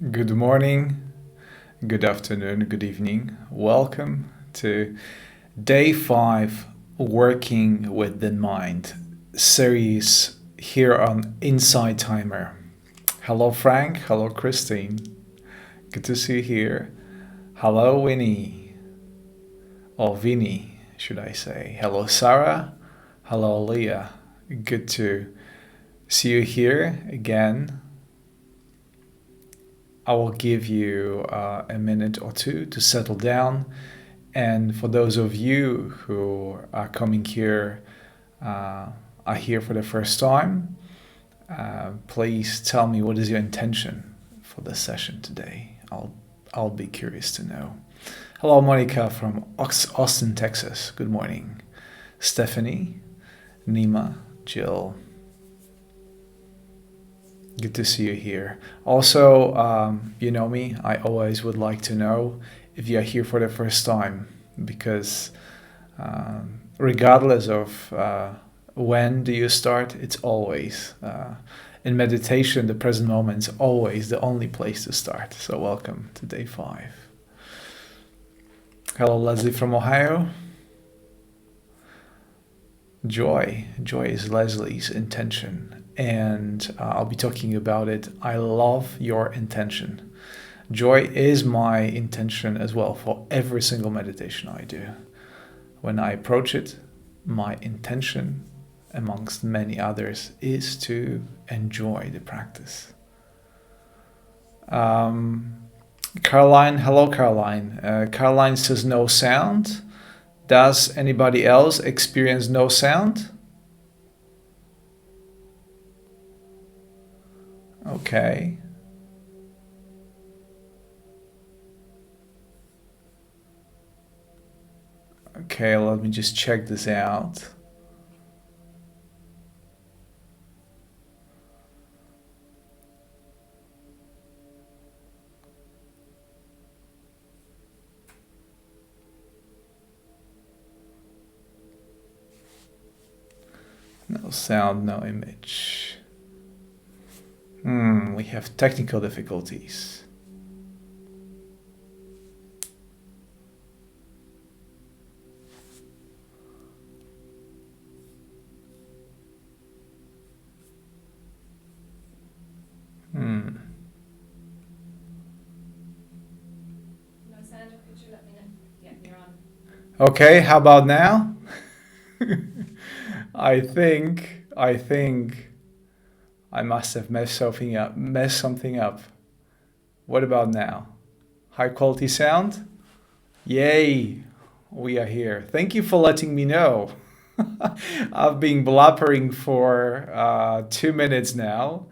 Good morning, good afternoon, good evening. Welcome to day 5 Working with the Mind series here on Inside Timer. Hello, Frank. Hello, Christine. Good to see you here. Hello, Winnie. Or Vinny, should I say. Hello, Sarah. Hello, Leah. Good to see you here again. I will give you a minute or two to settle down. And for those of you who are coming here, are here for the first time, please tell me what is your intention for the session today. I'll be curious to know. Hello, Monica from Austin, Texas. Good morning. Stephanie, Nima, Jill. Good to see you here. Also, you know me, I always would like to know if you are here for the first time, because regardless of when do you start, it's always, in meditation, the present moment is always the only place to start. So welcome to day 5. Hello, Leslie from Ohio. Joy is Leslie's intention, and I'll be talking about it. I love your intention. Joy is my intention as well for every single meditation I do. When I approach it, my intention, amongst many others, is to enjoy the practice. Caroline, hello Caroline. Caroline says no sound. Does anybody else experience no sound? Okay. Okay, let me just check this out. No sound, no image. We have technical difficulties. No sound, could you let me know? Yeah, you're on. Okay, how about now? I think I must have messed something up. What about now? High quality sound? Yay! We are here. Thank you for letting me know. I've been blabbering for 2 minutes now,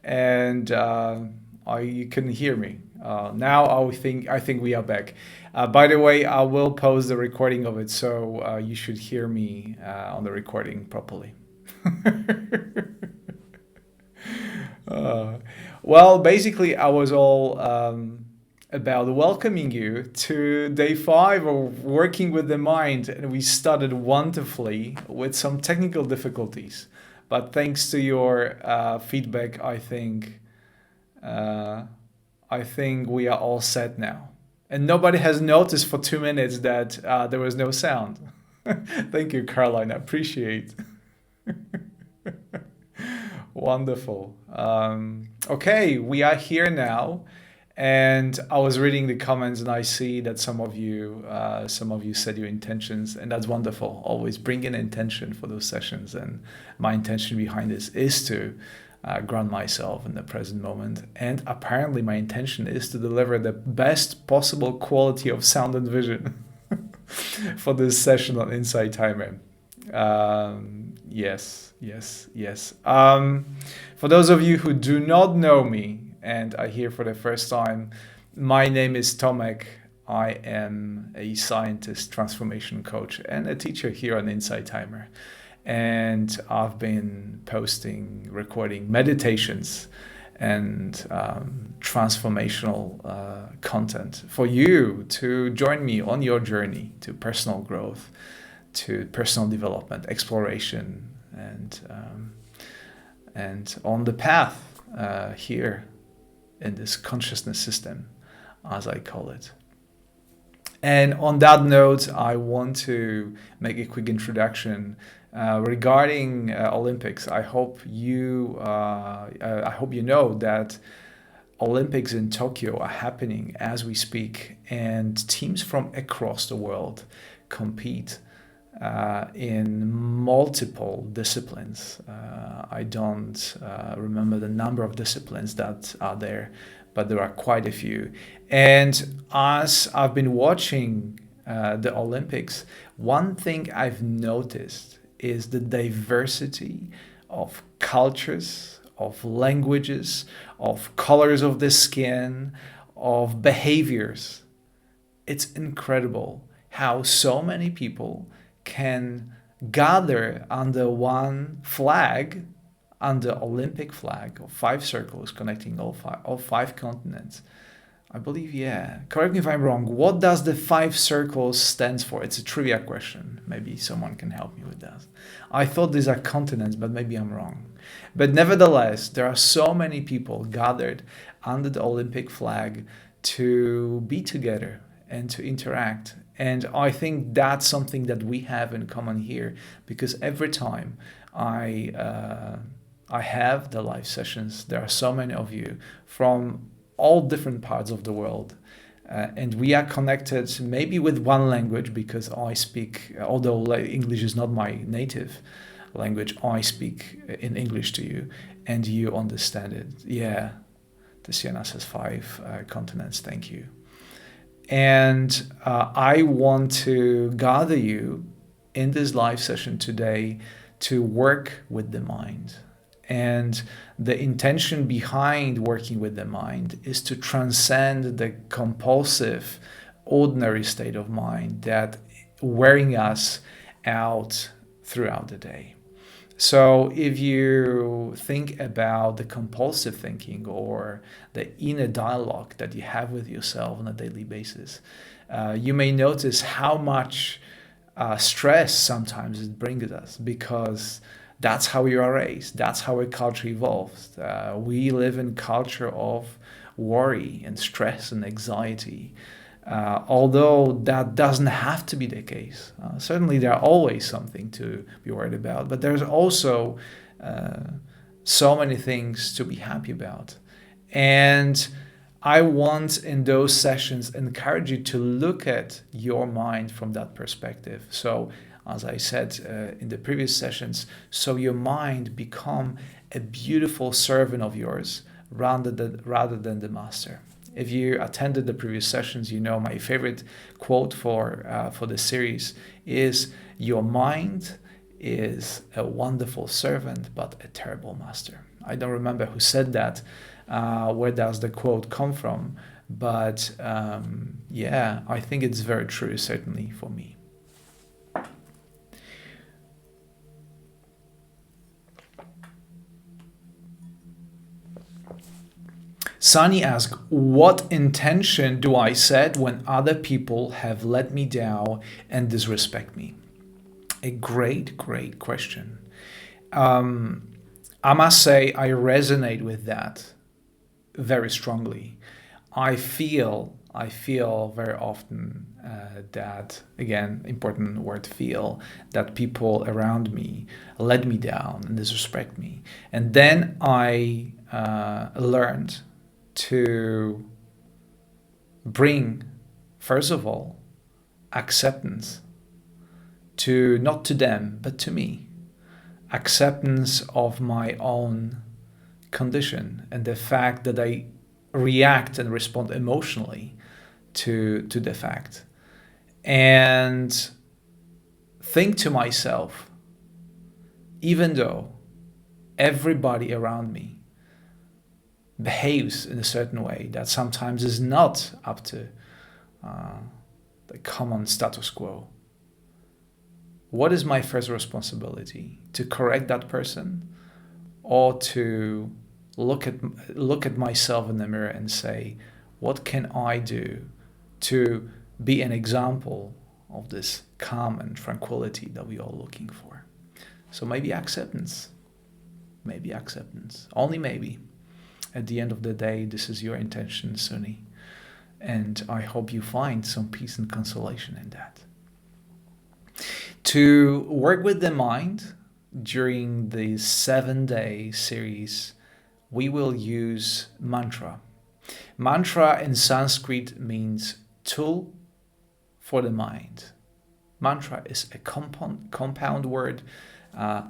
and you couldn't hear me. Now I think we are back. By the way, I will post the recording of it, so you should hear me on the recording properly. Well, basically, I was all about welcoming you to day 5 of Working with the Mind, and we started wonderfully with some technical difficulties. But thanks to your feedback, I think we are all set now. And nobody has noticed for 2 minutes that there was no sound. Thank you, Caroline. I appreciate. Wonderful. Okay, we are here now, and I was reading the comments, and I see that some of you said your intentions, and that's wonderful. Always bring an intention for those sessions, and my intention behind this is to ground myself in the present moment, and apparently my intention is to deliver the best possible quality of sound and vision for this session on Inside Timer. Yes. For those of you who do not know me and are here for the first time, my name is Tomek. I am a scientist, transformation coach, and a teacher here on Inside Timer. And I've been recording meditations and transformational content for you to join me on your journey to personal growth, to personal development, exploration, and on the path here in this consciousness system, as I call it. And on that note, I want to make a quick introduction regarding Olympics. I hope you know that Olympics in Tokyo are happening as we speak, and teams from across the world compete in multiple disciplines. I don't remember the number of disciplines that are there, but there are quite a few. And as I've been watching the Olympics, one thing I've noticed is the diversity of cultures, of languages, of colors of the skin, of behaviors. It's incredible how so many people can gather under one flag, under Olympic flag of 5 circles connecting all five continents. I believe, yeah. Correct me if I'm wrong. What does the 5 circles stands for? It's a trivia question. Maybe someone can help me with that. I thought these are continents, but maybe I'm wrong. But nevertheless, there are so many people gathered under the Olympic flag to be together and to interact. And I think that's something that we have in common here, because every time I have the live sessions, there are so many of you from all different parts of the world. And we are connected maybe with one language, because I speak, although English is not my native language, I speak in English to you and you understand it. Yeah, Tiziana says 5 continents, thank you. And I want to gather you in this live session today to work with the mind. And the intention behind working with the mind is to transcend the compulsive, ordinary state of mind that wearing us out throughout the day. So if you think about the compulsive thinking or the inner dialogue that you have with yourself on a daily basis, you may notice how much stress sometimes it brings us, because that's how we are raised. That's how our culture evolves. We live in a culture of worry and stress and anxiety. Although that doesn't have to be the case. Certainly there are always something to be worried about, but there's also so many things to be happy about. And I want in those sessions encourage you to look at your mind from that perspective. So as I said in the previous sessions, so your mind become a beautiful servant of yours rather than the master. If you attended the previous sessions, you know my favorite quote for the series is, "Your mind is a wonderful servant, but a terrible master." I don't remember who said that, where does the quote come from, but yeah, I think it's very true, certainly for me. Sunny asks, what intention do I set when other people have let me down and disrespect me? A great question. I must say I resonate with that very strongly. I feel very often that, again, important word, feel, that people around me let me down and disrespect me. And then I learned to bring, first of all, acceptance to, not to them, but to me. Acceptance of my own condition and the fact that I react and respond emotionally to the fact. And think to myself, even though everybody around me behaves in a certain way that sometimes is not up to the common status quo, what is my first responsibility? To correct that person, or to look at myself in the mirror and say, what can I do to be an example of this calm and tranquility that we're all looking for? So maybe acceptance, only maybe. At the end of the day, this is your intention, Sunni. And I hope you find some peace and consolation in that. To work with the mind during the 7-day series, we will use mantra. Mantra in Sanskrit means tool for the mind. Mantra is a compound word.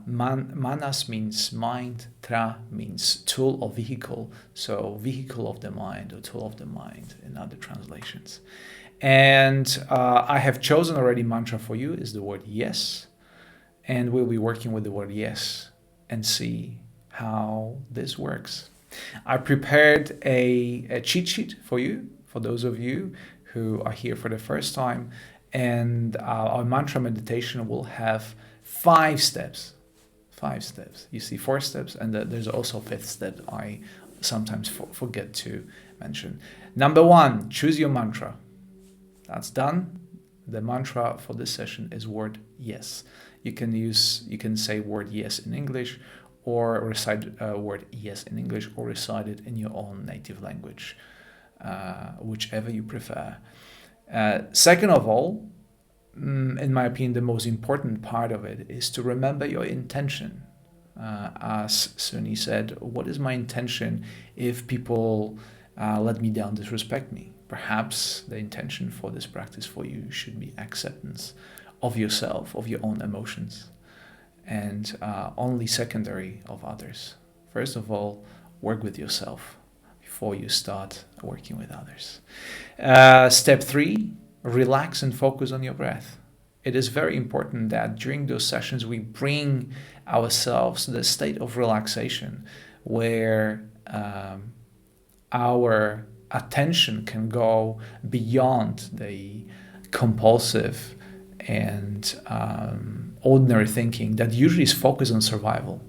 Manas means mind, tra means tool or vehicle, so vehicle of the mind or tool of the mind in other translations. And I have chosen already mantra for you is the word yes, and we'll be working with the word yes and see how this works. I prepared a cheat sheet for you, for those of you who are here for the first time, and our mantra meditation will have 5 steps. 5 steps. You see 4 steps, and there's also a 5th step I sometimes forget to mention. Number 1, choose your mantra. That's done. The mantra for this session is word yes. You can say word yes in English, or recite word yes in English, or recite it in your own native language, whichever you prefer. Second of all, in my opinion, the most important part of it is to remember your intention. As Sunni said, what is my intention if people let me down, disrespect me? Perhaps the intention for this practice for you should be acceptance of yourself, of your own emotions, and only secondary of others. First of all, work with yourself before you start working with others. Step 3, relax and focus on your breath. It is very important that during those sessions we bring ourselves to the state of relaxation where our attention can go beyond the compulsive and ordinary thinking that usually is focused on survival.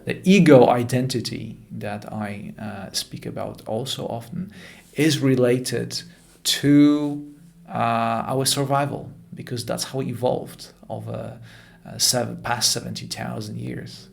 The ego identity that I speak about also often is related to our survival, because that's how we evolved over past 70,000 years.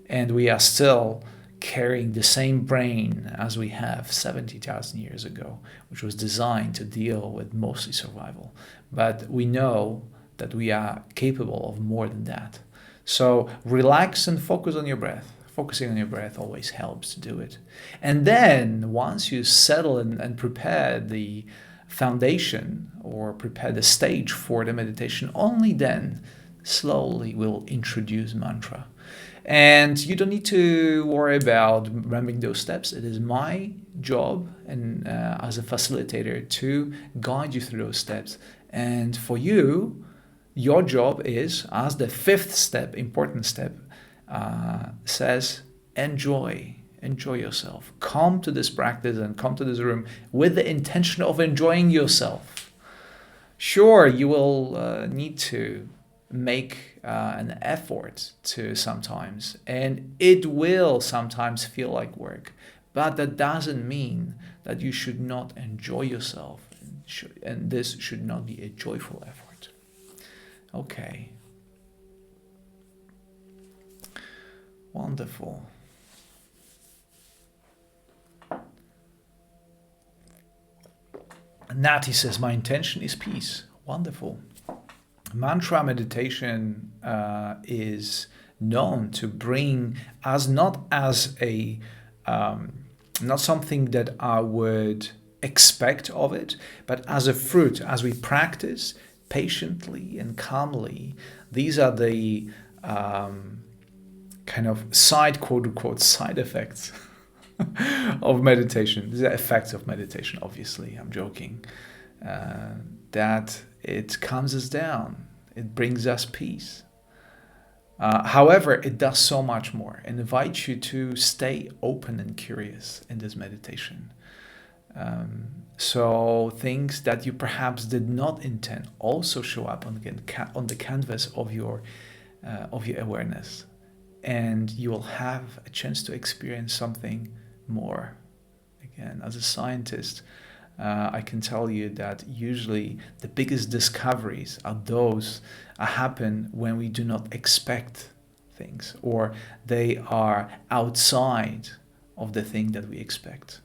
And we are still carrying the same brain as we have 70,000 years ago, which was designed to deal with mostly survival. But we know that we are capable of more than that. So relax and focus on your breath. Focusing on your breath always helps to do it. And then once you settle and prepare the foundation or prepare the stage for the meditation, only then slowly we'll introduce mantra. And you don't need to worry about remembering those steps. It is my job and as a facilitator to guide you through those steps. And for you, your job is, as the 5th step, important step, says, enjoy yourself. Come to this practice and come to this room with the intention of enjoying yourself. Sure, you will need to make an effort to sometimes, and it will sometimes feel like work, but that doesn't mean that you should not enjoy yourself, and this should not be a joyful effort. Okay. Wonderful. Nati says, my intention is peace. Wonderful. Mantra meditation is known to bring us not something that I would expect of it, but as a fruit, as we practice patiently and calmly. These are the kind of quote unquote side effects of meditation. These are effects of meditation, obviously, I'm joking. That it calms us down, it brings us peace. However, it does so much more and invites you to stay open and curious in this meditation. So things that you perhaps did not intend also show up on the canvas of your awareness, and you will have a chance to experience something more. Again, as a scientist, I can tell you that usually the biggest discoveries are those that happen when we do not expect things, or they are outside of the thing that we expect.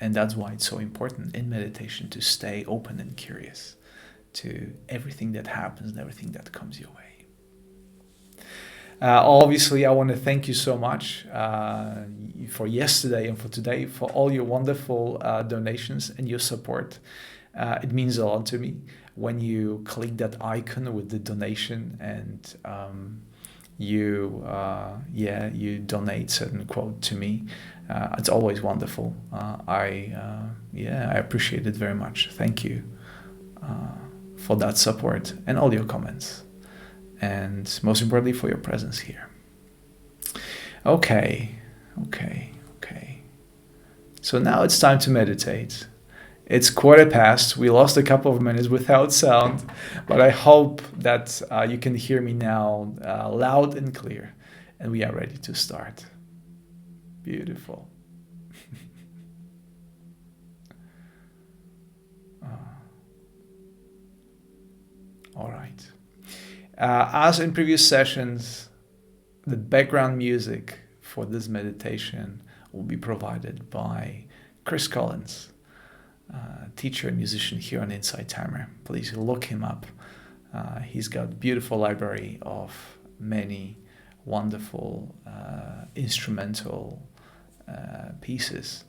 And that's why it's so important in meditation to stay open and curious to everything that happens and everything that comes your way. Obviously, I want to thank you so much for yesterday and for today, for all your wonderful donations and your support. It means a lot to me when you click that icon with the donation and you donate certain quote to me. It's always wonderful. I appreciate it very much. Thank you for that support and all your comments. And most importantly, for your presence here. Okay. So now it's time to meditate. It's 1:15. We lost a couple of minutes without sound, but I hope that you can hear me now loud and clear, and we are ready to start. Beautiful. All right. As in previous sessions, the background music for this meditation will be provided by Chris Collins, teacher and musician here on Insight Timer. Please look him up. He's got a beautiful library of many wonderful instrumental pieces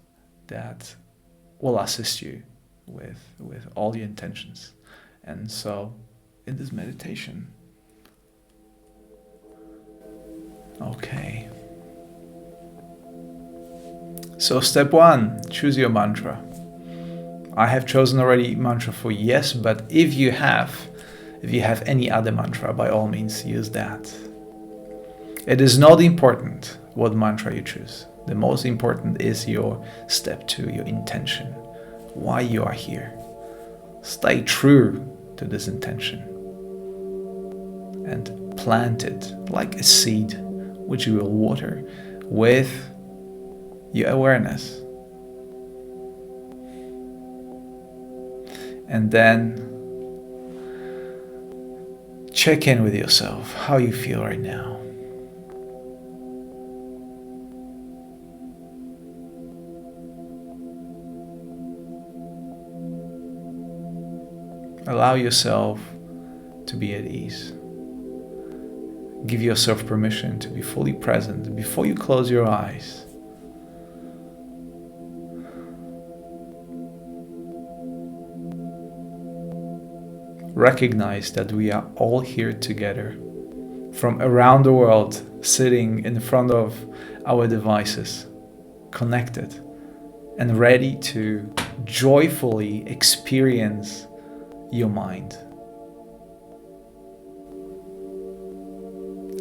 that will assist you with all your intentions. And so in this meditation, okay. So step 1, choose your mantra. I have chosen already mantra for yes, but if you have any other mantra, by all means use that. It is not important what mantra you choose. The most important is your step 2, your intention, why you are here. Stay true to this intention and plant it like a seed which you will water with your awareness. And then check in with yourself, how you feel right now. Allow yourself to be at ease. Give yourself permission to be fully present before you close your eyes. Recognize that we are all here together from around the world, sitting in front of our devices, connected and ready to joyfully experience your mind.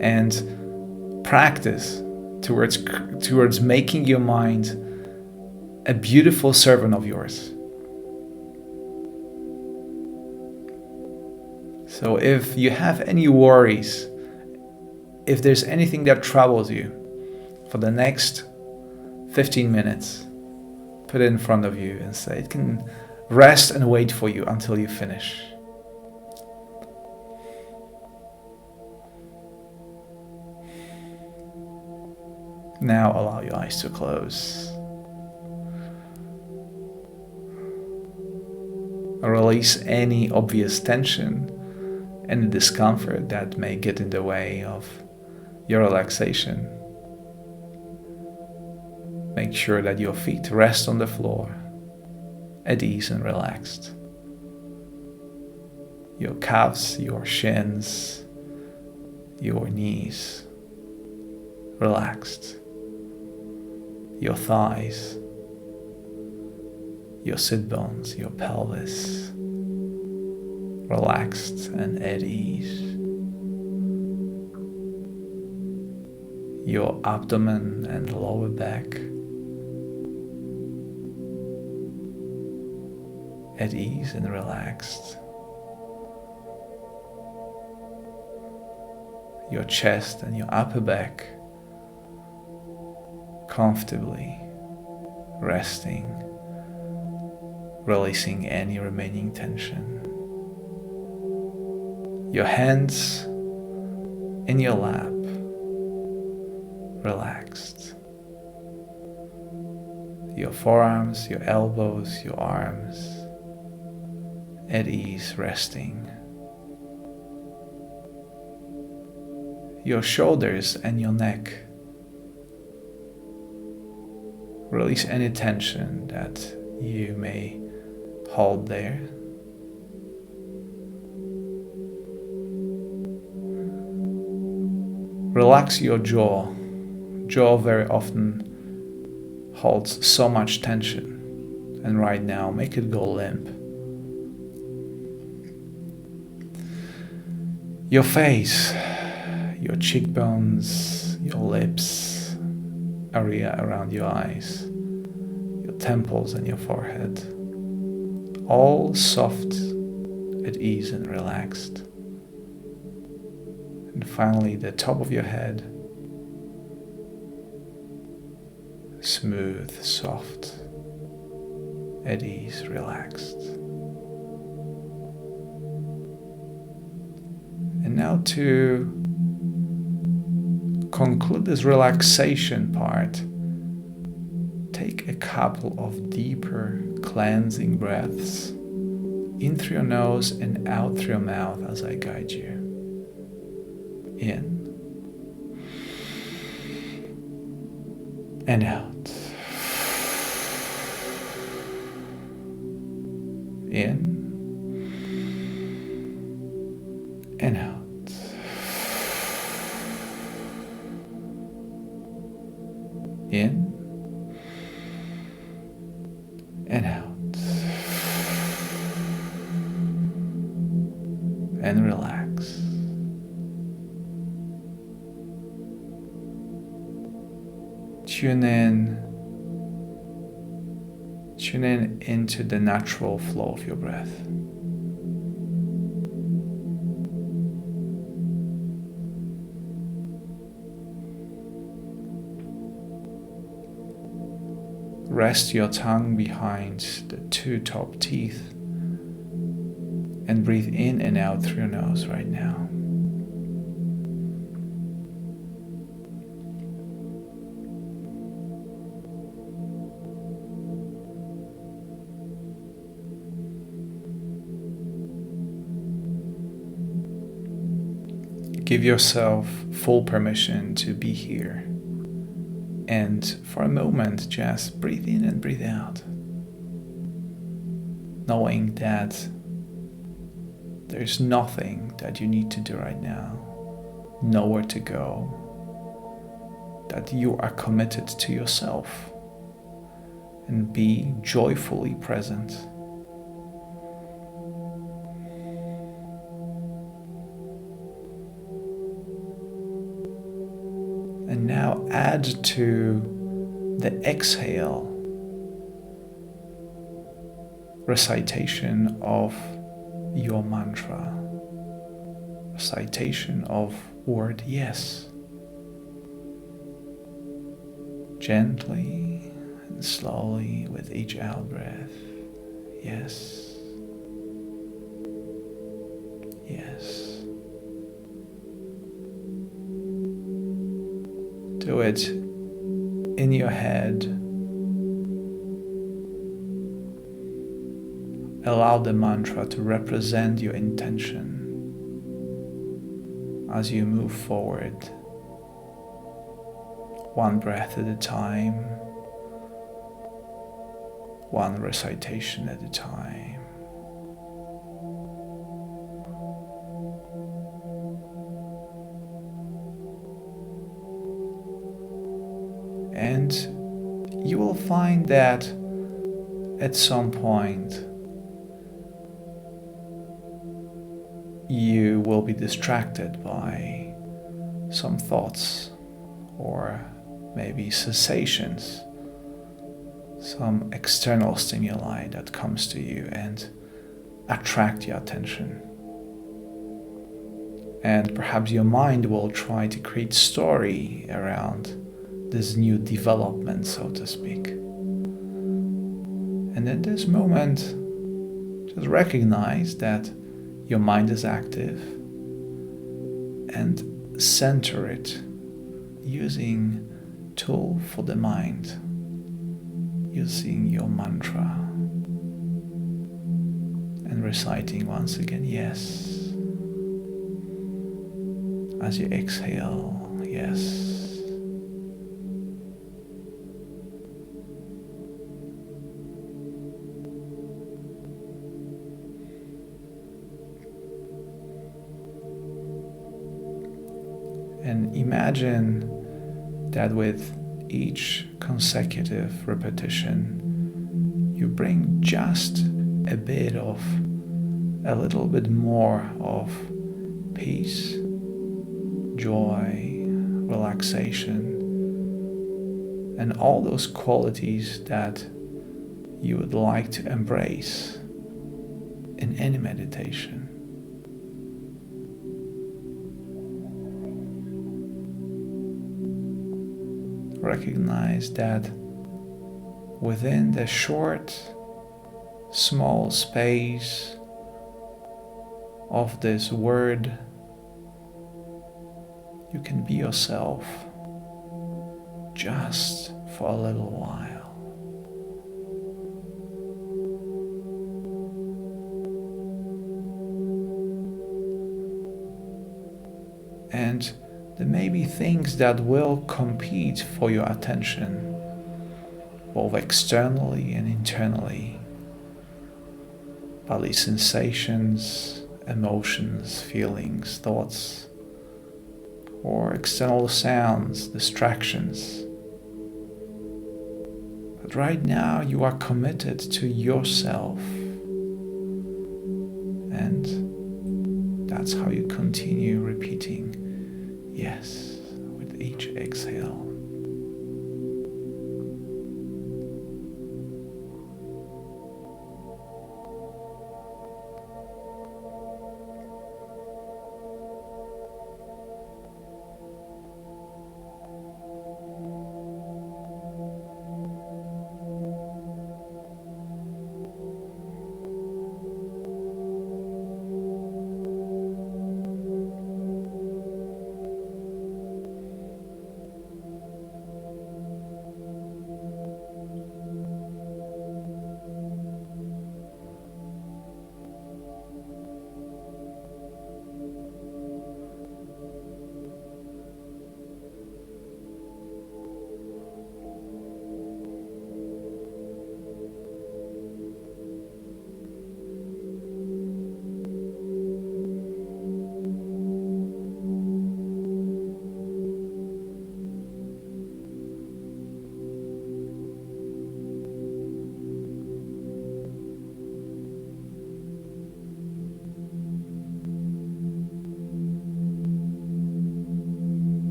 And practice towards making your mind a beautiful servant of yours. So if you have any worries, if there's anything that troubles you, for the next 15 minutes, put it in front of you and say it can rest and wait for you until you finish. Now allow your eyes to close. Release any obvious tension, any discomfort that may get in the way of your relaxation. Make sure that your feet rest on the floor, at ease and relaxed. Your calves, your shins, your knees, relaxed. Your thighs, your sit bones, your pelvis, relaxed and at ease. Your abdomen and lower back, at ease and relaxed. Your chest and your upper back, comfortably resting, releasing any remaining tension. Your hands in your lap, relaxed. Your forearms, your elbows, your arms at ease, resting. Your shoulders and your neck. Release any tension that you may hold there. Relax your jaw. Jaw very often holds so much tension, and right now make it go limp. Your face, your cheekbones, your lips, area around your eyes, your temples and your forehead, all soft, at ease and relaxed. And finally the top of your head, smooth, soft, at ease, relaxed. And now to conclude this relaxation part, take a couple of deeper cleansing breaths in through your nose and out through your mouth as I guide you. In and out. In and out. In and out. And relax. Tune in into the natural flow of your breath. Rest your tongue behind the two top teeth and breathe in and out through your nose right now. Give yourself full permission to be here. And for a moment, just breathe in and breathe out. Knowing that there's nothing that you need to do right now, nowhere to go, that you are committed to yourself, and be joyfully present. And now add to the exhale recitation of your mantra, recitation of word yes. Gently and slowly with each out breath, yes, yes. Do it in your head. Allow the mantra to represent your intention as you move forward, one breath at a time, one recitation at a time. And you will find that at some point you will be distracted by some thoughts or maybe sensations, some external stimuli that comes to you and attract your attention. And perhaps your mind will try to create story around this new development, so to speak. And in this moment, just recognize that your mind is active and center it using tool for the mind, using your mantra and reciting once again, yes. As you exhale, yes. And imagine that with each consecutive repetition, you bring just a little bit more of peace, joy, relaxation, and all those qualities that you would like to embrace in any meditation. Recognize that within the short, small space of this word, you can be yourself just for a little while. And there may be things that will compete for your attention, both externally and internally. Body sensations, emotions, feelings, thoughts, or external sounds, distractions. But right now you are committed to yourself, and that's how you continue repeating yes with each exhale.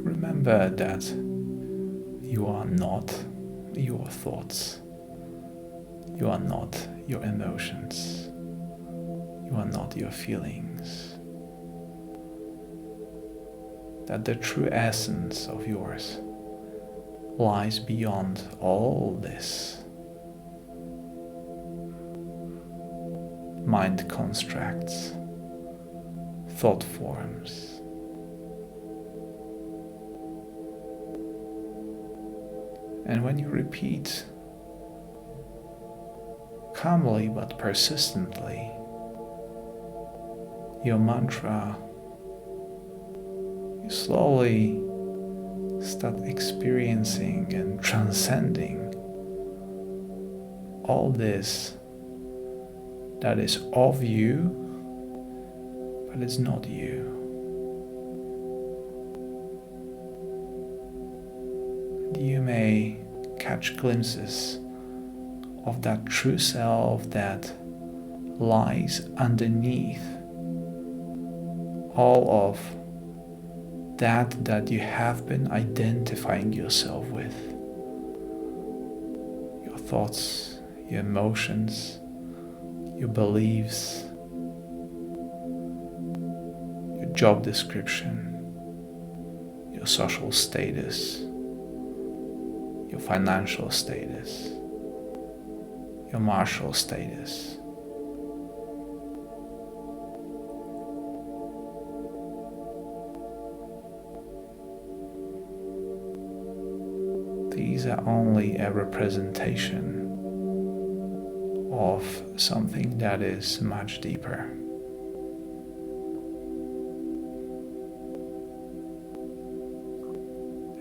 Remember that you are not your thoughts. You are not your emotions. You are not your feelings. That the true essence of yours lies beyond all this. Mind constructs, thought forms. And when you repeat calmly but persistently your mantra, you slowly start experiencing and transcending all this that is of you, but it's not you. you may catch glimpses of that true self that lies underneath all of that you have been identifying yourself with. Your thoughts, your emotions, your beliefs, your job description, your social status, your financial status, your martial status. These are only a representation of something that is much deeper.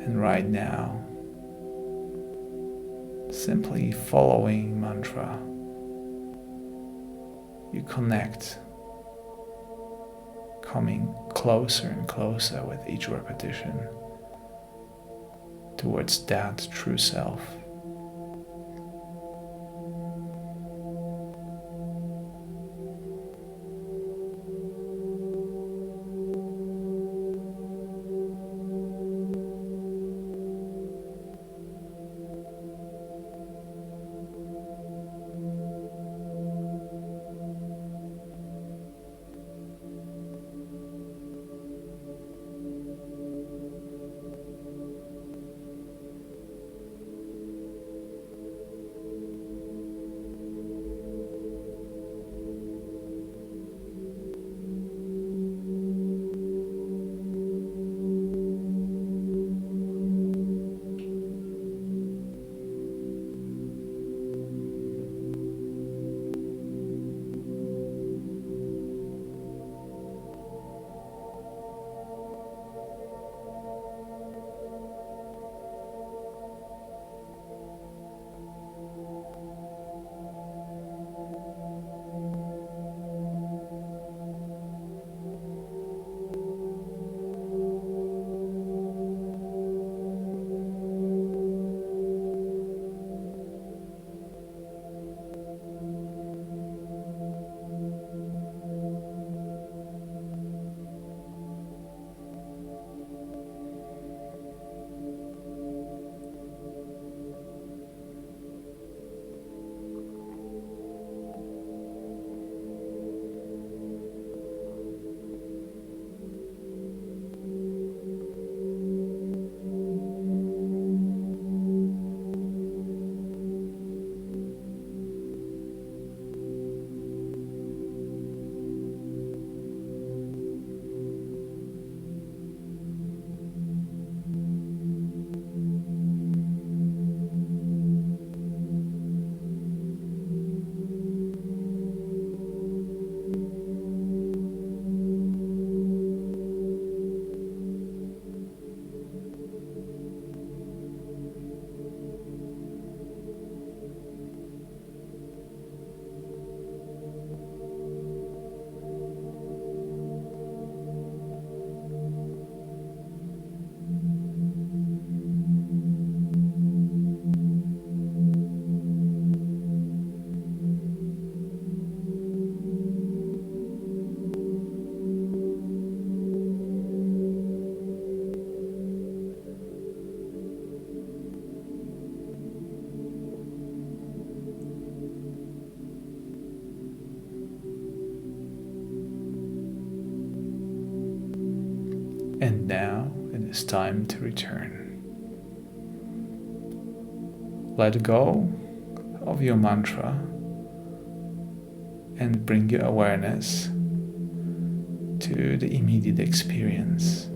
And right now, simply following mantra, you connect, coming closer and closer with each repetition towards that true self. And now it is time to return. Let go of your mantra and bring your awareness to the immediate experience.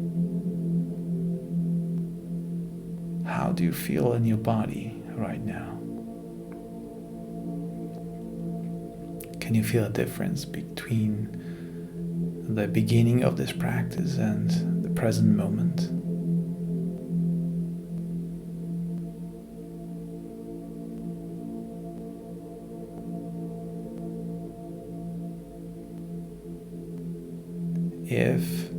How do you feel in your body right now? Can you feel a difference between the beginning of this practice and the present moment? If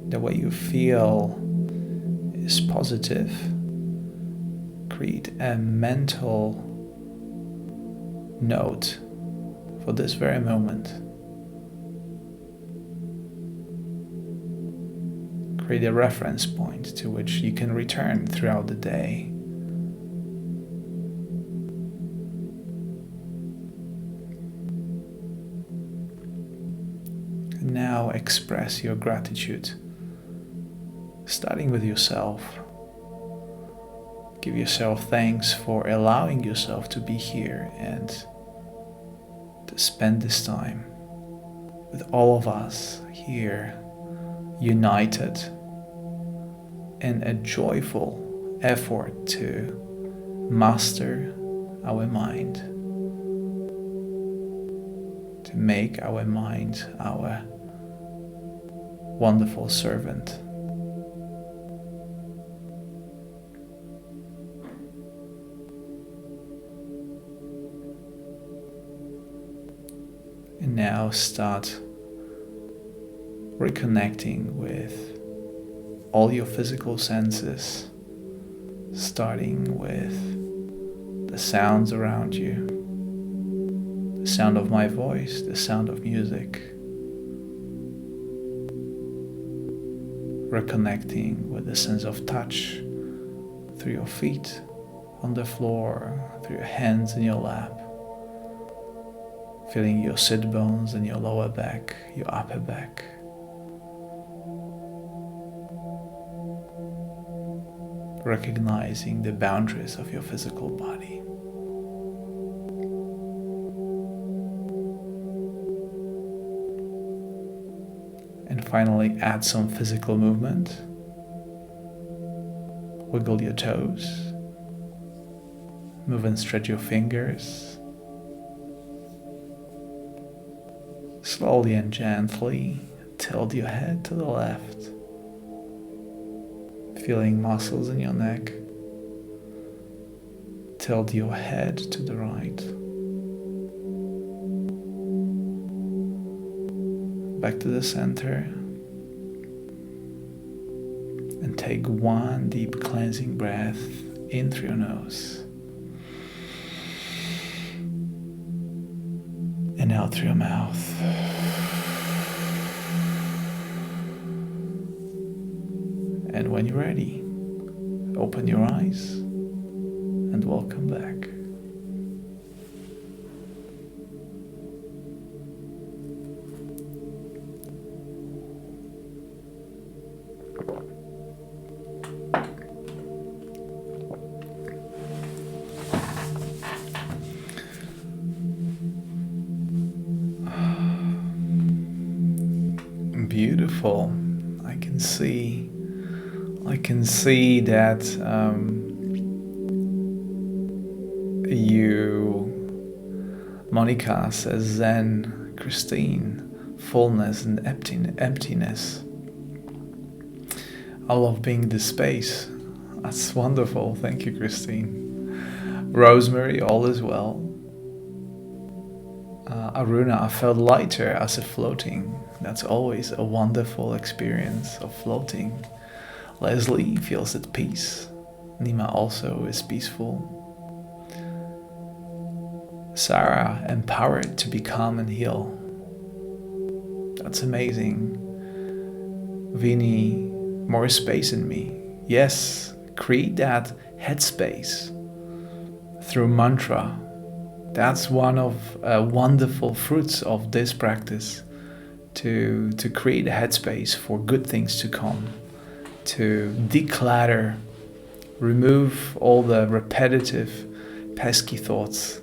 the way you feel is positive, create a mental note for this very moment. Create a reference point to which you can return throughout the day. And now express your gratitude, starting with yourself. Give yourself thanks for allowing yourself to be here and to spend this time with all of us here, united in a joyful effort to master our mind, to make our mind our wonderful servant. And now start reconnecting with all your physical senses, starting with the sounds around you, the sound of my voice, the sound of music. Reconnecting with the sense of touch through your feet on the floor, through your hands in your lap. Feeling your sit bones and your lower back, your upper back. Recognizing the boundaries of your physical body. And finally, add some physical movement. Wiggle your toes. Move and stretch your fingers. Slowly and gently tilt your head to the left, feeling muscles in your neck. Tilt your head to the right. Back to the center. And take one deep cleansing breath in through your nose. And out through your mouth. And when you're ready, open your eyes and welcome back. Beautiful. I can see that Monica says Zen, Christine, fullness and emptiness. I love being in this space. That's wonderful. Thank you, Christine. Rosemary, all is well. Aruna, I felt lighter as if floating. That's always a wonderful experience of floating. Leslie feels at peace. Nima also is peaceful. Sarah, empowered to be calm and heal. That's amazing. Vinny, more space in me. Yes, create that headspace through mantra. That's one of wonderful fruits of this practice, to create a headspace for good things to come, to declutter, remove all the repetitive, pesky thoughts,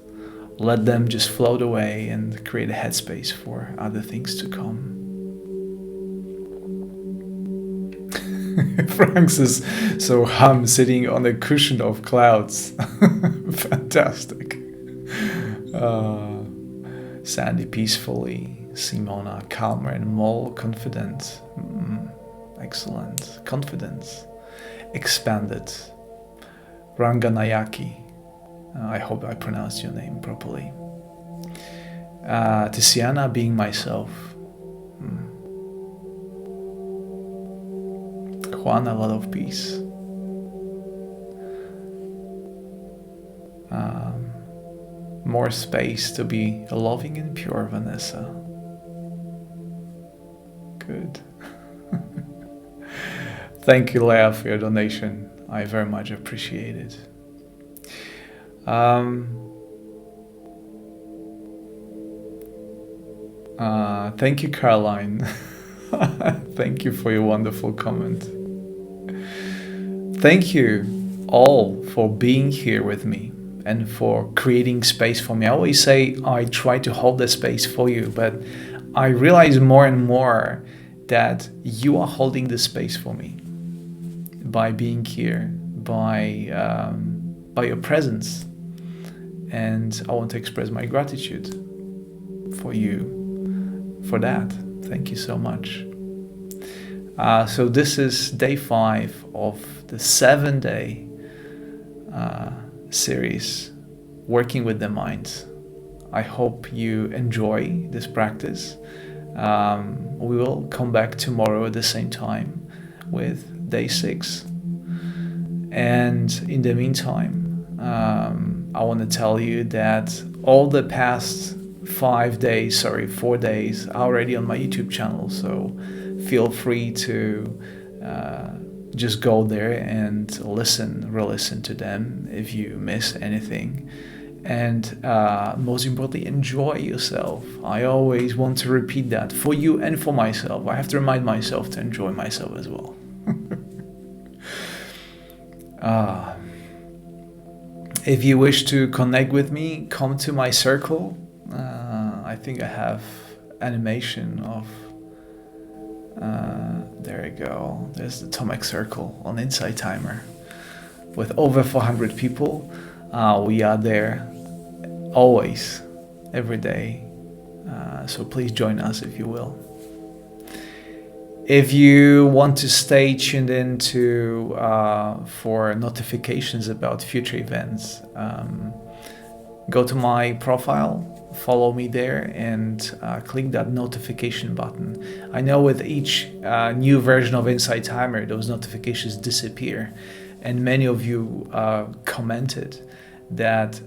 let them just float away and create a headspace for other things to come. Frank says, so I'm sitting on a cushion of clouds. Fantastic. Sandy, peacefully. Simona, calmer and more confident. Excellent. Confidence. Expanded. Ranganayaki. I hope I pronounced your name properly. Tiziana, being myself. Juan, a lot of peace. um, more space to be loving and pure, Vanessa. Good. Thank you, Leah, for your donation. I very much appreciate it. Thank you, Caroline. Thank you for your wonderful comment. Thank you all for being here with me and for creating space for me. I always say I try to hold the space for you, but I realize more and more that you are holding the space for me by being here, by your presence. And I want to express my gratitude for you for that. Thank you so much. So this is day 5 of the 7-day series, Working with the Mind. I hope you enjoy this practice. We will come back tomorrow at the same time with day 6. And in the meantime, I want to tell you that all the past 4 days are already on my YouTube channel. So feel free to just go there and re-listen to them if you miss anything. And most importantly, enjoy yourself. I always want to repeat that for you and for myself. I have to remind myself to enjoy myself as well. If you wish to connect with me, come to my circle. I think I have animation of there you go. There's the Atomic Circle on Insight Timer with over 400 people. We are there always, every day. So please join us if you will. If you want to stay tuned in for notifications about future events, go to my profile, follow me there, and click that notification button. I know with each new version of Insight Timer, those notifications disappear, and many of you commented that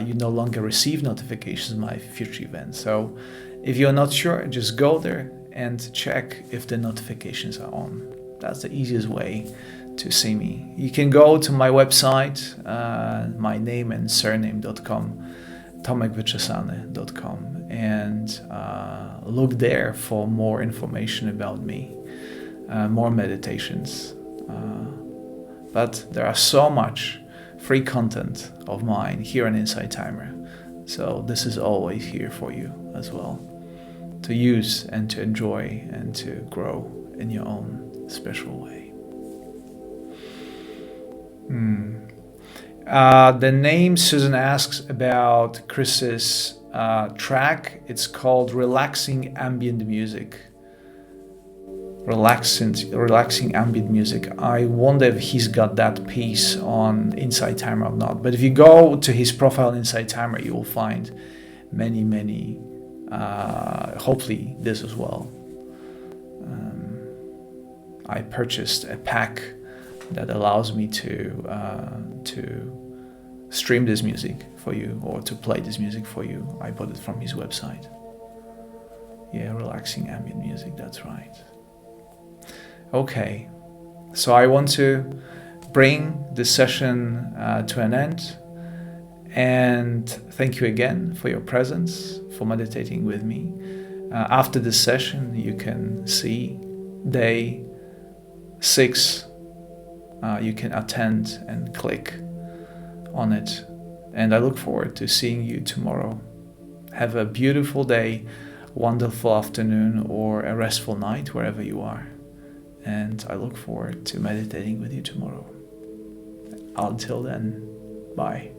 you no longer receive notifications of my future events. So if you're not sure, just go there and check if the notifications are on. That's the easiest way to see me. You can go to my website, my name and surname.com, tomekvichasane.com, and look there for more information about me, more meditations. But there are so much free content of mine here on Insight Timer. So this is always here for you as well, to use and to enjoy and to grow in your own special way. The name Susan asks about Chris's track. It's called Relaxing Ambient Music. Relaxing ambient music. I wonder if he's got that piece on Insight Timer or not. But if you go to his profile on Insight Timer, you will find many hopefully this as well. I purchased a pack that allows me to stream this music for you or to play this music for you. I bought it from his website. Yeah, relaxing ambient music, that's right. Okay, so I want to bring this session to an end. And thank you again for your presence, for meditating with me. After this session, you can see day 6. You can attend and click on it. And I look forward to seeing you tomorrow. Have a beautiful day, wonderful afternoon, or a restful night, wherever you are. And I look forward to meditating with you tomorrow. Until then, bye.